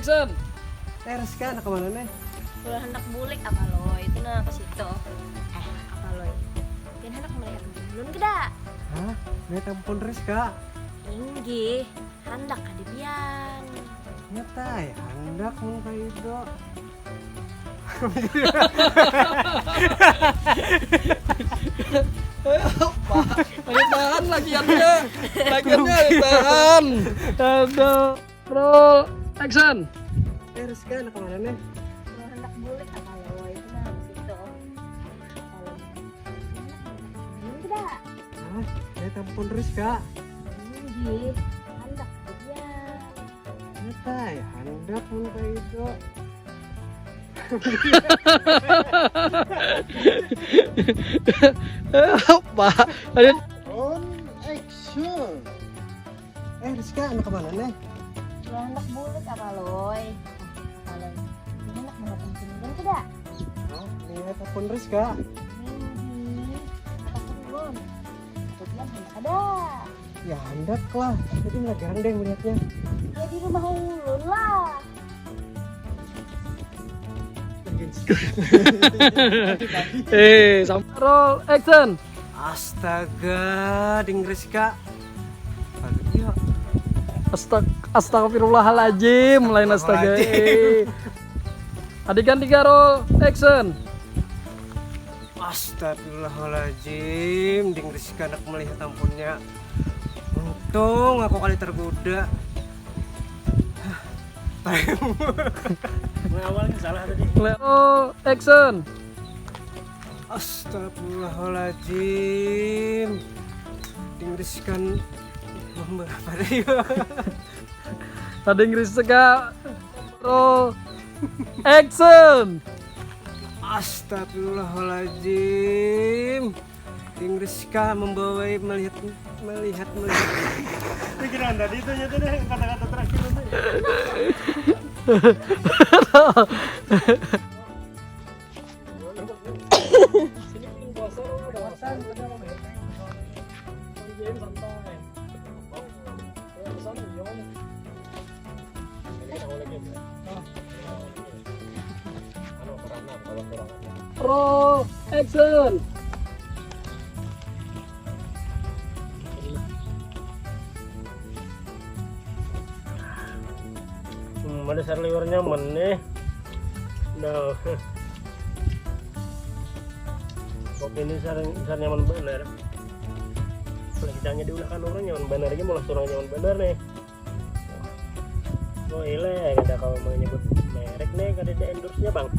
action. Rizka, anak kemana nih? Udah hendak bulik apa lo? Itu nah ke situ. Apa lo? Kan hendak melihat belum geda. Hah? Lihat ampun Rizka. Inggi, hendak ada biang. Nyatai, hendak mun ka itu. Tahan lagiannya. Lagiannya tahan. Aduh. Roll action. Rizka, anak kemana nih? Udah hendak bulik apa lo? Itu nah ke situ. Belum geda. Hah? Lihat ampun Rizka. Inggi, hendak ada biang. Nyatai, hendak mun ka itu. Apa? Aduh. On action. Rizka, anak kemana nih? Udah hendak bulik apa lo? Apa lo? Hendak melihat belum geda. Hah? Lihat ampun Rizka. Inggi, apa belum? Kemudian hendak ada. Ya hendak lah. Jadi nggak gandeng melihatnya. Ya di rumah ulun lah. Roll action. Astaga, ding Rizka. Aduh, ya. Astagfirullahaladzim, lain astaga. Adegan 3 roll action. Astagfirullahaladzim, ding Rizka anak melihat ampunnya. Untung aku kali tergoda. Awalnya salah tadi. Roll action. Astagfirullahaladzim, ding Rizka berapa deh? Ada Inggris sega. Roll action. Astagfirullahaladzim, ding Rizka membawai melihat. Pikiran tadi itu nyata deh kata-kata terakhir itu. Roll action. Ada sar liur nyaman nih. Nah. Kopi ini sar nyaman bener. Kalau kita hanya diulahkan orang nyaman bener aja malah orang nyaman bener nih. Oh ile, ada kalau mau nyebut merek nih, kada ada endorse-nya bang.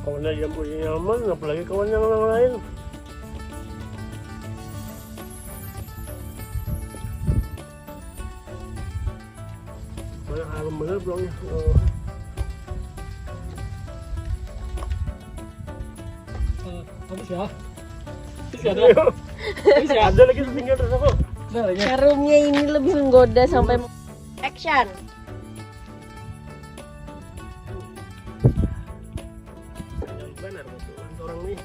Kawan yang punya nyaman, apalagi kawan yang lain. Harum bener belum ya? Habis ya? Ada lagi tinggal terus aku. Harumnya ini lebih menggoda sampai action. Benar betul orang nih.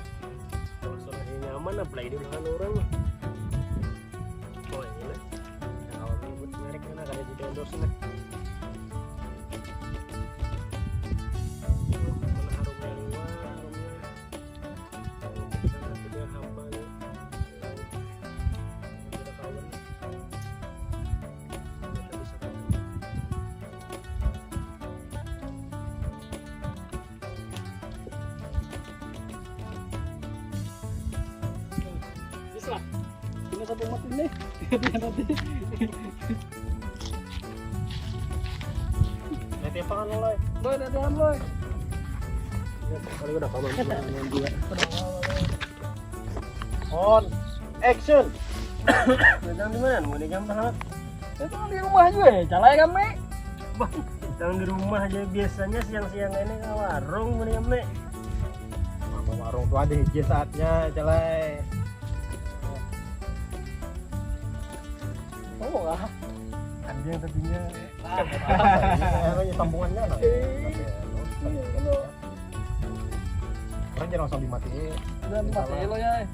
Kalau soalnya nyaman apalagi di belakang orang. Oh ini lah. Kalau menyebut merek kan ada di endorse nih. Bisa. Ini sampai mati nih. Nanti. Nanti apa kan lo? Boy, dadahan boy. Kali udah kawan dengan dia. On action. Jangan di mana? Mau di jam berapa? Itu di rumah juga ya, calai kami. Bang, jangan di rumah aja biasanya siang-siang ini ke warung mau di jam nih. Mama warung tuh ada hiji saatnya, celai. Oh lah. Ada yang tadinya. Ini sambungannya lah. Orang jangan langsung dimatiin. Dan mati lo ya.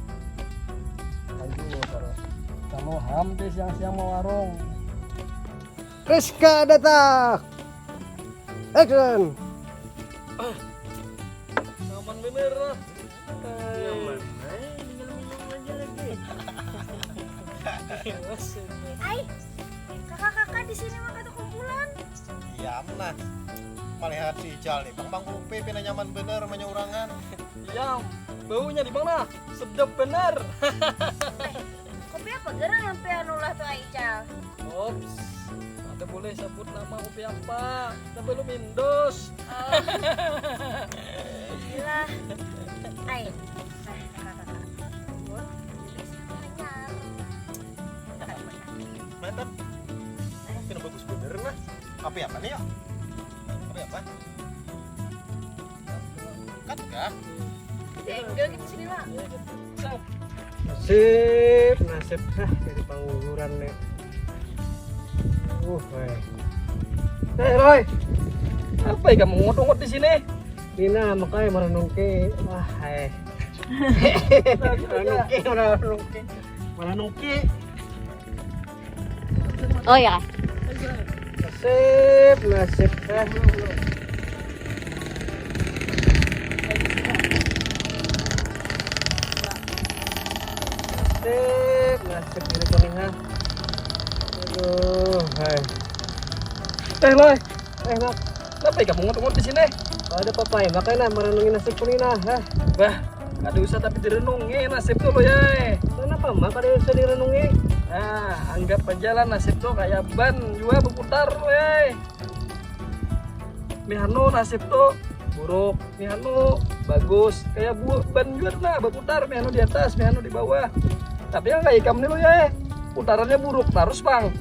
Lanjut terus. Kalau Hamdi siang-siang mau warung. Rizka datang. Action. Aman bener lah. Nyaman. Tinggal minum aja lagi. Ay, kakak-kakak di sini mah kata kumpulan. Iya nah melihat si Ical nih bang Upi pina nyaman bener menyurangan. Iya, baunya di mana? Sedap bener. Kopi apa gerang yang pianulah tuh Aical? Ops, ada boleh sebut nama kopi apa? Sebelum Indos. Gila. Ay, kakak-kakak. Bur, anyar. Mantap. Pina bagus bener nah. Kopi apa nih ya? Kopi apa? Kan kah? Enggak gitu sini lah. Nasib jadi pengangguran nih. Roy, apa yang kamu ngot-ngot di sini? Dina makanya merenung ke. Merenung ke. Oh ya. Nasib. Nasib diri kuning ha. Aduh, Roy, Mak, apa yang kamu ngot-ngot di sini? ada papai makanya merenungin nasib kuning nah. Bah, ada usah tapi direnungi nasib tuh lo ya. Kenapa mak ada yang bisa direnungi? Nah, anggap aja lah nasib tuh kayak ban juga berputar lo ya. Mihano nasib tuh buruk, Mihano bagus, kayak ban juga nah berputar, Mihano di atas, Mihano di bawah. Tapi yang kayak kamu nih lo ya, putarannya buruk terus bang.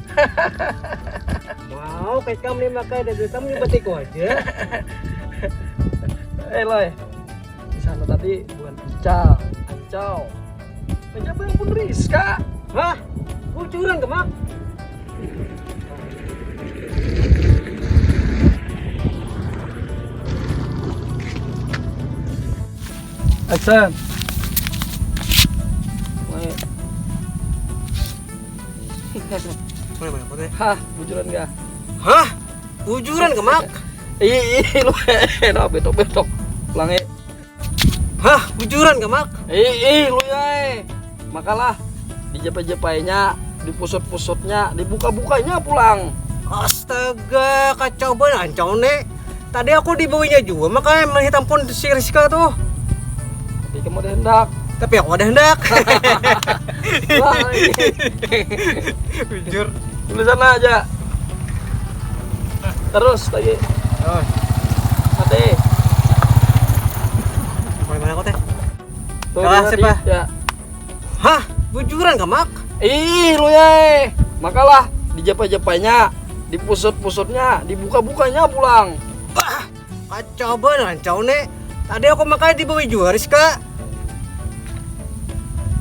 Mau kayak kamu nih makanya dari kamu nih batiko aja. Loy, di sana tadi bukan Ancau. Menjadi yang pun Rizka. Hah? Kucuran ke mak? Action. Mana? Hah, bujuran gak? Hah? Kucuran ke mak? Lu betok. Pulang Hah? Kucuran ke mak? lu ya. Makalah dijepet-jepainya, dipusut-pusutnya, dibuka-bukanya pulang. Astaga, kacau banget Ancau nek. Tadi aku dibawinya juga makanya melihat ampun si Rizka tuh. Tapi kamu ada hendak. Tapi aku ada hendak. Wah, Jujur. di sana aja. Terus lagi. Oh, Mati. mana kau teh? Tuh, Kalah dia siapa? tadi, ya. Hah? Bujuran ke mak? Lu ya. Makalah dijepet-jepainya, dipusut-pusutnya, dibuka-bukanya pulang. Wah, kacau banget Ancau nek. Tadi aku makanya dibawi juga Rizka.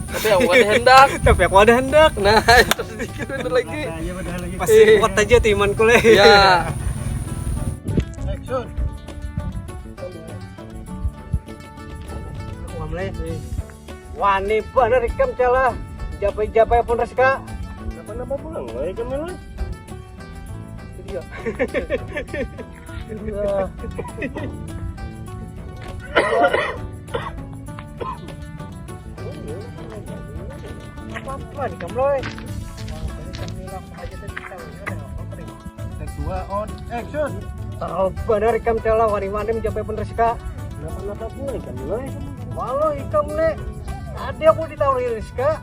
Tapi aku ada hendak. Tapi aku ada hendak. Nah, itu sedikit bener lagi. Pasti kuat aja timanku leh. Ya. Action. Aku ngamleh. Wani bener ikam celah. Japai-japai pun Rizka. Kenapa pulang? Wah, kamu lah. Iya. Apa di kamloy? Kedua on action. Tahu bener ikam celah wani-wani mencapai pun Rizka. Kenapa pulang kamu lah? Walau ikam nek. Tadi aku ditawarin Rizka.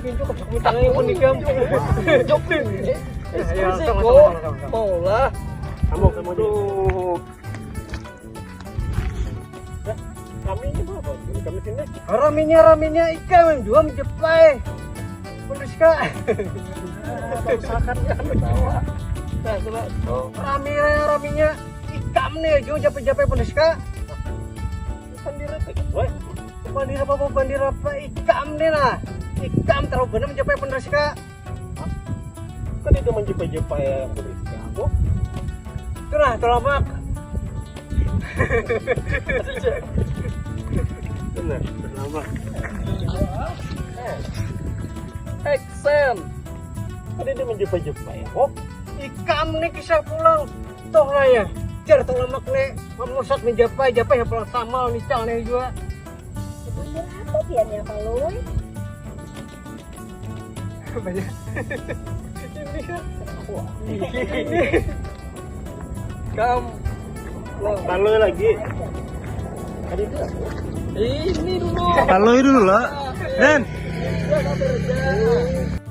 Pintu kepak tangan pun ikam. Jokin. Ayo, sama. Mau lah. Kamu aja. Kami ini apa? Kami sini. Raminya ikam yang dua menjepai. Pun Rizka. Usahakan ya bawa. Nah, coba. Oh, Raminya ikam nih, jauh japai-japai pun Rizka. Bandira apa? Wah, Bandir apa ikam nih nah. Ikam terlalu benar mencapai pun Rizka. kan itu menjepai-jepai yang berisika aku. Itulah mak. benar bernama. Action. Tadi dia menjumpa ya. Oh, Ikam nih kisah pulang. Toh lah ya. Jar tong lemak nih. Memusat menjapa ya pulang sama nical nih juga. Apa dia nih apa loy? Banyak. Kam. Taloy lagi. Tadi itu Ini dulu. Taloy dulu lah. Dan Jangan berjalan.